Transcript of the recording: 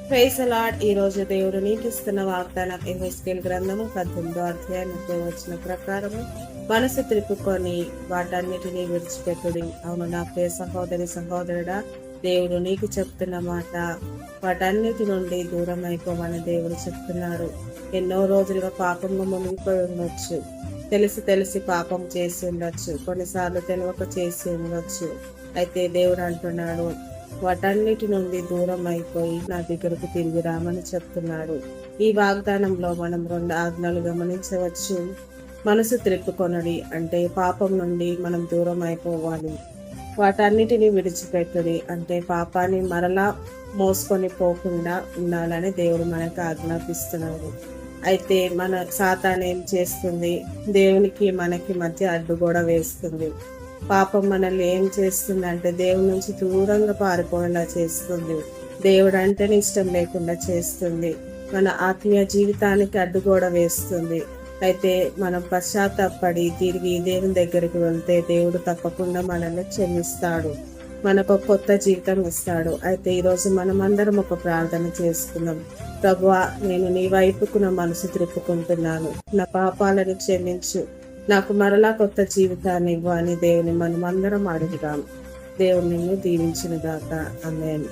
Praise the lord. ఈ రోజు దేవుడు నీకు ఇస్తున్న వాగ్దానం యెహెజ్కేలు గ్రంథము 18వ అధ్యాయం 30వ వచనం ప్రకారము మనసు త్రిప్పుకొని వాటన్నిటినీ విడిచిపెట్టుడి. అవును నా ప్రియ సహోదరి సహోదరుడా, దేవుడు నీకు చెప్తున్న మాట, వాటన్నిటి నుండి దూరం అయిపోమని దేవుడు చెప్తున్నాడు. ఎన్నో రోజులుగా పాపంలో మునిగిపోయి ఉండొచ్చు, తెలిసి పాపం చేసి ఉండొచ్చు, కొన్నిసార్లు తెలియక చేసి ఉండొచ్చు. అయితే దేవుడు అంటున్నాడు, వాటన్నిటి నుండి దూరం అయిపోయి నా దగ్గరకు తిరిగి రామని చెప్తున్నాడు. ఈ వాగ్దానంలో మనం 2 ఆజ్ఞలు గమనించవచ్చు. మనసు త్రిప్పుకొనడి అంటే పాపం నుండి మనం దూరం అయిపోవాలి. వాటన్నిటిని విడిచిపెట్టుడి అంటే పాపాన్ని మరలా మోసుకొని పోకుండా ఉండాలని దేవుడు మనకు ఆజ్ఞాపిస్తున్నాడు. అయితే మన సాతాను ఏం చేస్తుంది? దేవునికి మనకి మధ్య అడ్డుగోడ వేస్తుంది. పాపం మనల్ని ఏం చేస్తుంది అంటే దేవుడి నుంచి దూరంగా పారిపోయేలా చేస్తుంది. దేవుడు అంటేనే ఇష్టం లేకుండా చేస్తుంది. మన ఆత్మీయ జీవితానికి అడ్డుగోడ వేస్తుంది. అయితే మనం పశ్చాత్తాపడి తిరిగి దేవుని దగ్గరికి వెళ్తే దేవుడు తప్పకుండా మనల్ని క్షమిస్తాడు, మనకు ఒక కొత్త జీవితం ఇస్తాడు. అయితే ఈరోజు మనమందరం ఒక ప్రార్థన చేసుకుందాం. ప్రభువా, నేను నీ వైపుకు నా మనసు త్రిప్పుకుంటున్నాను, నా పాపాలను క్షమించు, నాకు మరలా కొత్త జీవితాన్ని ఇవ్వు అని దేవుని మనం అందరం అడుగుదాం. దేవుని నిన్ను దీవించును గాక. ఆమేన్.